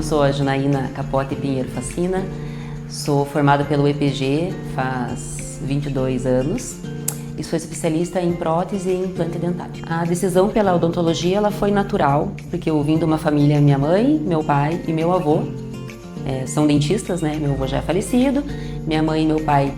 Eu sou a Janaína Capote Pinheiro Facina, sou formada pelo EPG faz 22 anos e sou especialista em prótese e implante dentário. A decisão pela odontologia ela foi natural, porque eu vim de uma família, minha mãe, meu pai e meu avô são dentistas, né? Meu avô já é falecido, minha mãe e meu pai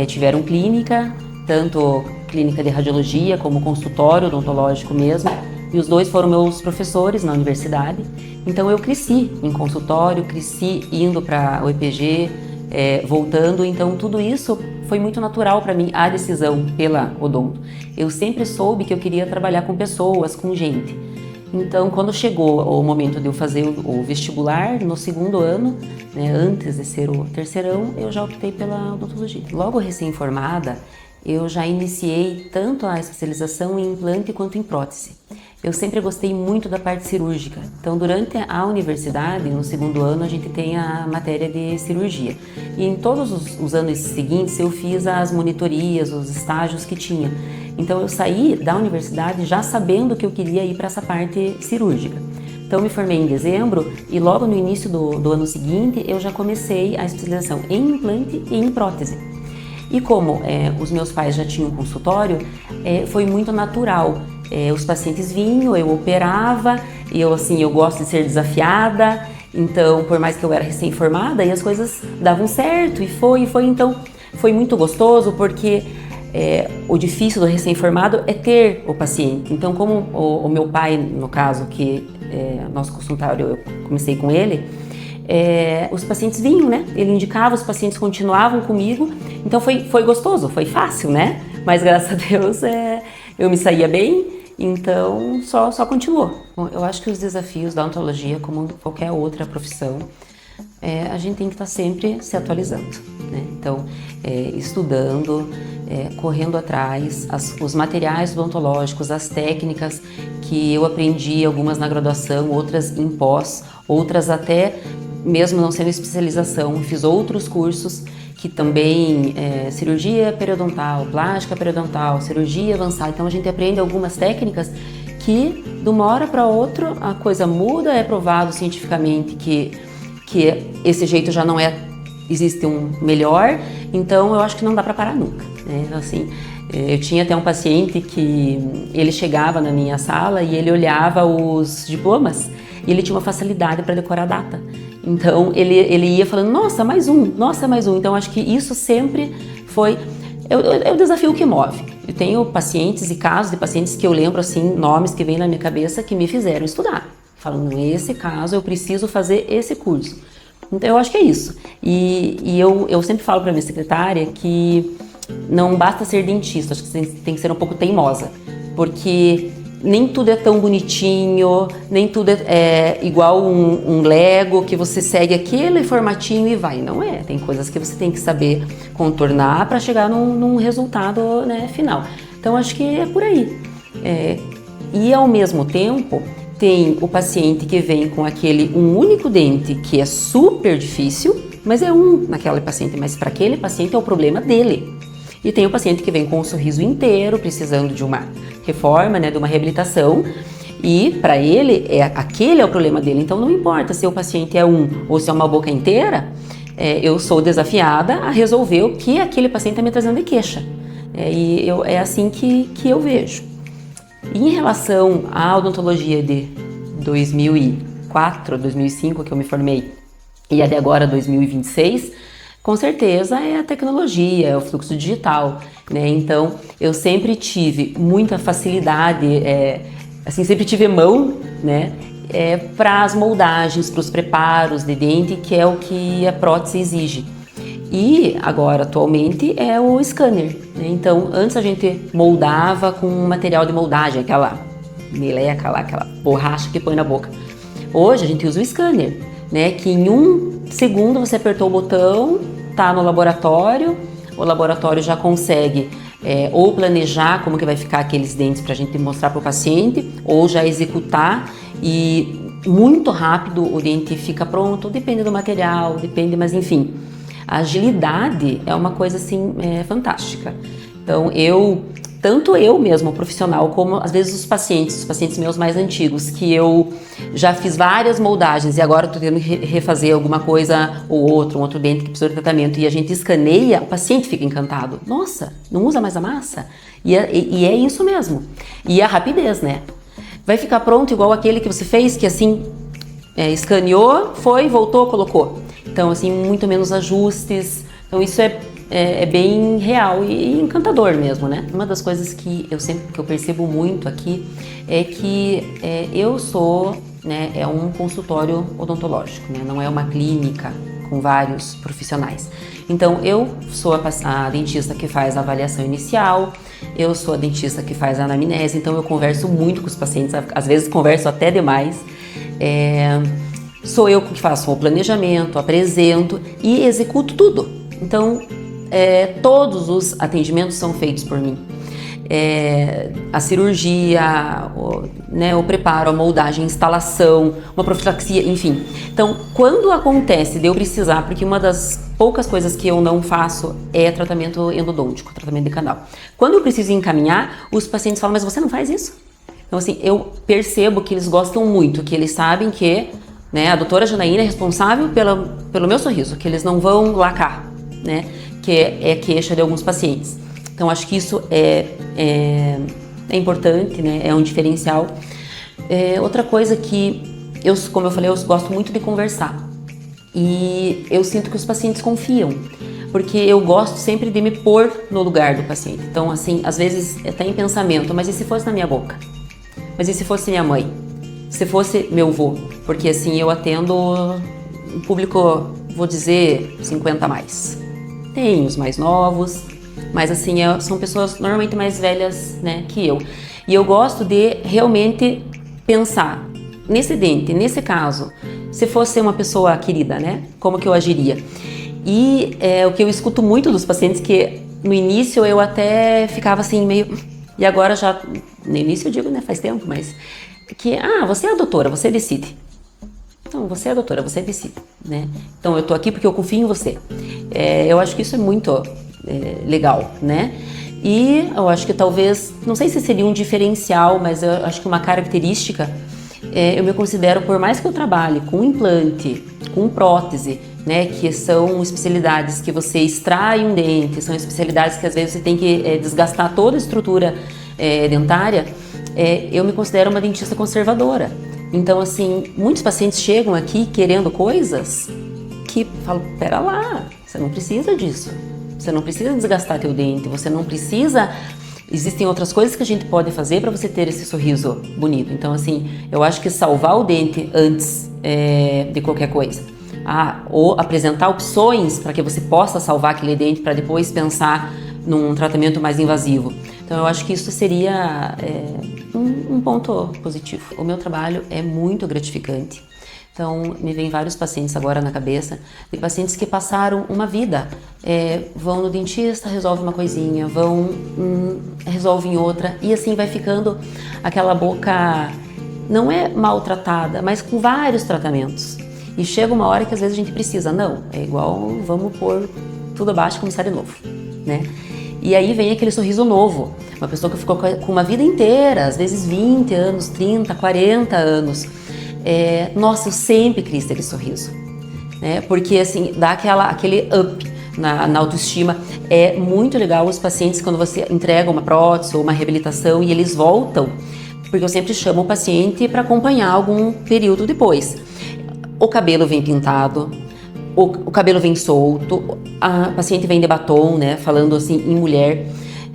tiveram clínica, tanto clínica de radiologia como consultório odontológico mesmo, e os dois foram meus professores na universidade. Então eu cresci em consultório, cresci indo para o EPG, voltando, então tudo isso foi muito natural para mim, a decisão pela odonto. Eu sempre soube que eu queria trabalhar com pessoas, com gente. Então, quando chegou o momento de eu fazer o vestibular, no segundo ano, né, antes de ser o terceirão, eu já optei pela odontologia. Logo recém-formada, eu já iniciei tanto a especialização em implante quanto em prótese. Eu sempre gostei muito da parte cirúrgica. Então, durante a universidade, no segundo ano, a gente tem a matéria de cirurgia. E em todos os anos seguintes, eu fiz as monitorias, os estágios que tinha. Então, eu saí da universidade já sabendo que eu queria ir para essa parte cirúrgica. Então, me formei em dezembro e logo no início do ano seguinte, eu já comecei a especialização em implante e em prótese. E como os meus pais já tinham consultório, foi muito natural. Os pacientes vinham, eu operava, eu gosto de ser desafiada, então por mais que eu era recém-formada, e as coisas davam certo, e foi, então foi muito gostoso, porque o difícil do recém-formado é ter o paciente. Então como o meu pai, no caso, que nosso consultório, eu comecei com ele, os pacientes vinham, né? Ele indicava, os pacientes continuavam comigo, então foi gostoso, foi fácil, né? Mas graças a Deus eu me saía bem, então só continuou. Bom, eu acho que os desafios da odontologia, como qualquer outra profissão, a gente tem que estar sempre se atualizando, né? Então, estudando, correndo atrás, os materiais odontológicos, as técnicas que eu aprendi, algumas na graduação, outras em pós, outras até mesmo não sendo especialização, fiz outros cursos que também cirurgia periodontal, plástica periodontal, cirurgia avançada. Então a gente aprende algumas técnicas que de uma hora para outra a coisa muda, é provado cientificamente que esse jeito já não existe um melhor, então eu acho que não dá para parar nunca, né? Assim, eu tinha até um paciente que ele chegava na minha sala e ele olhava os diplomas e ele tinha uma facilidade para decorar a data. Então ele ia falando, nossa, mais um. Então acho que isso sempre foi o desafio que move. Eu tenho pacientes e casos de pacientes que eu lembro assim, nomes que vêm na minha cabeça que me fizeram estudar. Falando, nesse caso eu preciso fazer esse curso. Então eu acho que é isso. E eu sempre falo para minha secretária que não basta ser dentista, acho que você tem que ser um pouco teimosa, porque nem tudo é tão bonitinho, nem tudo é igual um Lego que você segue aquele formatinho e vai. Não é, tem coisas que você tem que saber contornar para chegar num resultado, né, final. Então acho que é por aí. E ao mesmo tempo tem o paciente que vem com um único dente que é super difícil, mas é naquele paciente, mas para aquele paciente é o problema dele. E tem o paciente que vem com o sorriso inteiro, precisando de uma reforma, né, de uma reabilitação, e para ele, aquele é o problema dele. Então não importa se o paciente é ou se é uma boca inteira, eu sou desafiada a resolver o que aquele paciente está me trazendo de queixa. É assim que eu vejo. E em relação à odontologia de 2004, 2005, que eu me formei, e a de agora, 2026, com certeza é a tecnologia, é o fluxo digital, né? Então, eu sempre tive muita facilidade, sempre tive mão, né? Para as moldagens, para os preparos de dente, que é o que a prótese exige. E agora, atualmente, é o scanner, né? Então, antes a gente moldava com material de moldagem, aquela meleca lá, aquela borracha que põe na boca. Hoje a gente usa o scanner, né? Que em 1 segundo você apertou o botão, tá no laboratório, o laboratório já consegue ou planejar como que vai ficar aqueles dentes para a gente mostrar para o paciente, ou já executar e muito rápido o dente fica pronto, depende do material, mas enfim, a agilidade é uma coisa assim fantástica. Então eu tanto eu mesmo, profissional, como às vezes os pacientes meus mais antigos, que eu já fiz várias moldagens e agora estou tendo que refazer alguma coisa ou outra, um outro dente que precisa de tratamento, e a gente escaneia, o paciente fica encantado. Nossa, não usa mais a massa? E é isso mesmo. E a rapidez, né? Vai ficar pronto igual aquele que você fez, que assim, escaneou, foi, voltou, colocou. Então, assim, muito menos ajustes. Então, isso é bem real e encantador mesmo, né? Uma das coisas que eu percebo muito aqui é que eu sou, né, um consultório odontológico, né? Não é uma clínica com vários profissionais. Então, eu sou a dentista que faz a avaliação inicial, eu sou a dentista que faz a anamnese, então eu converso muito com os pacientes, às vezes converso até demais. Sou eu que faço o planejamento, apresento e executo tudo. Então, todos os atendimentos são feitos por mim. A cirurgia, o preparo, a moldagem, a instalação, uma profilaxia, enfim. Então, quando acontece de eu precisar, porque uma das poucas coisas que eu não faço é tratamento endodôntico, tratamento de canal. Quando eu preciso encaminhar, os pacientes falam, mas você não faz isso? Então, assim, eu percebo que eles gostam muito, que eles sabem que, né, a doutora Janaína é responsável pelo meu sorriso, que eles não vão lacar, né, que é queixa de alguns pacientes. Então, acho que isso é importante, né, é um diferencial. Outra coisa que, como eu falei, eu gosto muito de conversar. E eu sinto que os pacientes confiam, porque eu gosto sempre de me pôr no lugar do paciente. Então, assim, às vezes até em pensamento, mas e se fosse na minha boca? Mas e se fosse minha mãe? Se fosse meu avô? Porque assim, eu atendo um público, vou dizer, 50 a mais. Tem os mais novos, mas assim, são pessoas normalmente mais velhas, né, que eu. E eu gosto de realmente pensar, nesse dente, nesse caso, se fosse uma pessoa querida, né, como que eu agiria? E o que eu escuto muito dos pacientes, que no início eu até ficava assim, meio... E agora já, no início eu digo, né, faz tempo, mas... Que, você é a doutora, você decide. Então, você é a doutora, você decide, né? Então, eu tô aqui porque eu confio em você. Eu acho que isso é muito legal, né? E eu acho que talvez, não sei se seria um diferencial, mas eu acho que uma característica, eu me considero, por mais que eu trabalhe com implante, com prótese, né, que são especialidades que você extrai um dente, são especialidades que às vezes você tem que desgastar toda a estrutura dentária, eu me considero uma dentista conservadora. Então, assim, muitos pacientes chegam aqui querendo coisas que falam, pera lá, você não precisa disso. Você não precisa desgastar teu dente, você não precisa... Existem outras coisas que a gente pode fazer para você ter esse sorriso bonito. Então, assim, eu acho que salvar o dente antes de qualquer coisa. Ou apresentar opções para que você possa salvar aquele dente para depois pensar num tratamento mais invasivo. Então, eu acho que isso seria um ponto positivo. O meu trabalho é muito gratificante. Então, me vem vários pacientes agora na cabeça, de pacientes que passaram uma vida, vão no dentista, resolve uma coisinha, resolvem outra, e assim vai ficando aquela boca, não é maltratada, mas com vários tratamentos. E chega uma hora que às vezes a gente precisa, não, é igual, vamos pôr tudo abaixo e começar de novo, né? E aí vem aquele sorriso novo, uma pessoa que ficou com uma vida inteira, às vezes 20 anos, 30, 40 anos. Nossa, eu sempre quis ter esse sorriso, né? Porque assim, dá aquele up na autoestima. É muito legal os pacientes quando você entrega uma prótese ou uma reabilitação e eles voltam, porque eu sempre chamo o paciente para acompanhar algum período depois. O cabelo vem pintado, o cabelo vem solto, a paciente vem de batom, né? Falando assim em mulher.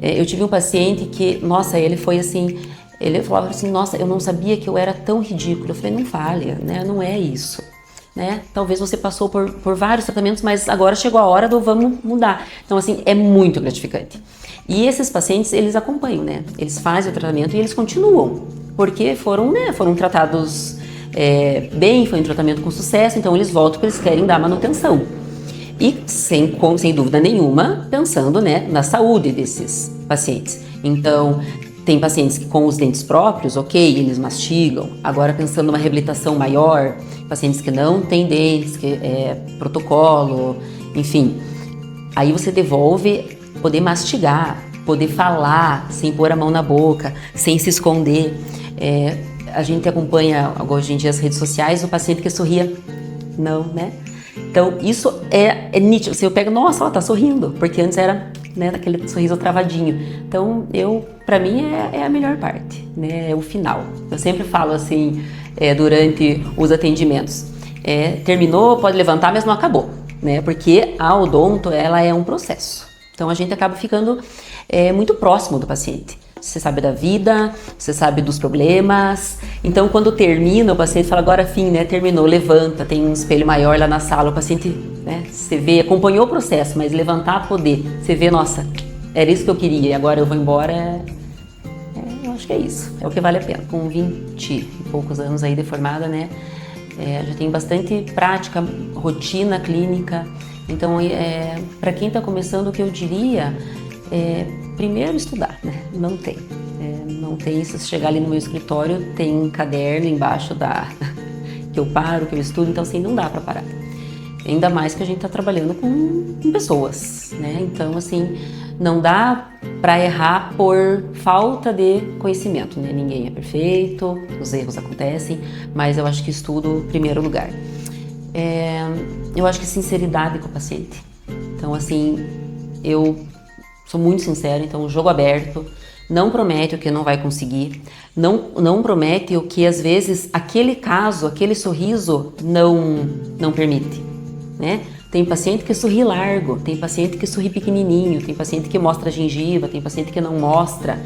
Eu tive um paciente que, nossa, ele foi assim, ele falava assim, nossa, eu não sabia que eu era tão ridículo. Eu falei, não fale, né? Não é isso, né? Talvez você passou por vários tratamentos, mas agora chegou a hora do vamos mudar. Então, assim, é muito gratificante. E esses pacientes, eles acompanham, né? Eles fazem o tratamento e eles continuam, porque foram tratados bem, foi um tratamento com sucesso, então eles voltam porque eles querem dar manutenção. E sem dúvida nenhuma, pensando, né, na saúde desses pacientes. Então, tem pacientes que com os dentes próprios, ok, eles mastigam. Agora, pensando numa reabilitação maior, pacientes que não têm dentes, que protocolo, enfim. Aí você devolve poder mastigar, poder falar sem pôr a mão na boca, sem se esconder. A gente acompanha hoje em dia as redes sociais, o paciente que sorria, não, né? Então isso é nítido. Se eu pego, nossa, ela tá sorrindo, porque antes era, né, daquele sorriso travadinho. Então para mim é a melhor parte, né? É o final. Eu sempre falo assim, durante os atendimentos, terminou, pode levantar, mas não acabou, né? Porque a odonto, ela é um processo. Então a gente acaba ficando muito próximo do paciente. Você sabe da vida, você sabe dos problemas. Então, quando termina, o paciente fala, agora fim, né? Terminou, levanta, tem um espelho maior lá na sala. O paciente, né? Você vê, acompanhou o processo, mas levantar, poder. Você vê, nossa, era isso que eu queria e agora eu vou embora. Eu acho que é isso, é o que vale a pena. Com 20 e poucos anos aí de formada, né? Já tenho bastante prática, rotina clínica. Então, para quem está começando, o que eu diria primeiro estudar, né? Não tem, se você chegar ali no meu escritório, tem um caderno embaixo que eu paro, que eu estudo, então assim, não dá para parar. Ainda mais que a gente está trabalhando com pessoas, né? Então assim, não dá para errar por falta de conhecimento, né? Ninguém é perfeito, os erros acontecem, mas eu acho que estudo em primeiro lugar. Eu acho que sinceridade com o paciente. Então assim, eu sou muito sincera, então jogo aberto, não promete o que não vai conseguir, não promete o que às vezes aquele caso, aquele sorriso não permite, né? Tem paciente que sorri largo, tem paciente que sorri pequenininho, tem paciente que mostra a gengiva, tem paciente que não mostra.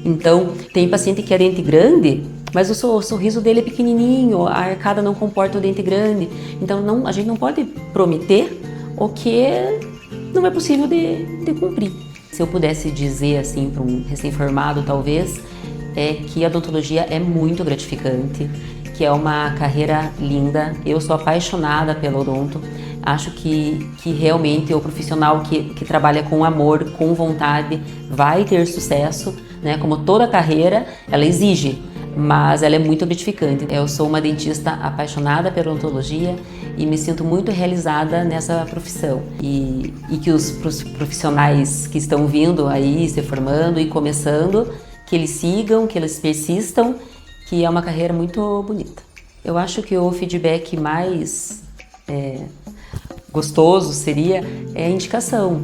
Então, tem paciente que é dente grande, mas o sorriso dele é pequenininho, a arcada não comporta o dente grande. Então, a gente não pode prometer o que não é possível de cumprir. Se eu pudesse dizer assim para um recém-formado, talvez, que a odontologia é muito gratificante, que é uma carreira linda. Eu sou apaixonada pelo odonto. Acho que realmente o profissional que trabalha com amor, com vontade, vai ter sucesso, né? Como toda carreira, ela exige, mas ela é muito gratificante. Eu sou uma dentista apaixonada pela odontologia e me sinto muito realizada nessa profissão. E que os profissionais que estão vindo aí, se formando e começando, que eles sigam, que eles persistam, que é uma carreira muito bonita. Eu acho que o feedback mais gostoso seria a indicação.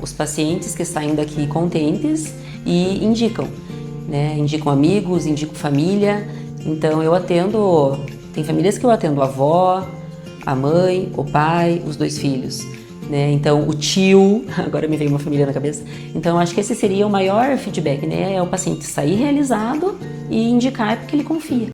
Os pacientes que saem daqui contentes e indicam, né? Indicam amigos, indicam família. Então eu atendo, tem famílias que eu atendo a avó, a mãe, o pai, os 2 filhos, né? Então o tio, agora me veio uma família na cabeça. Então acho que esse seria o maior feedback, né? É o paciente sair realizado e indicar porque ele confia.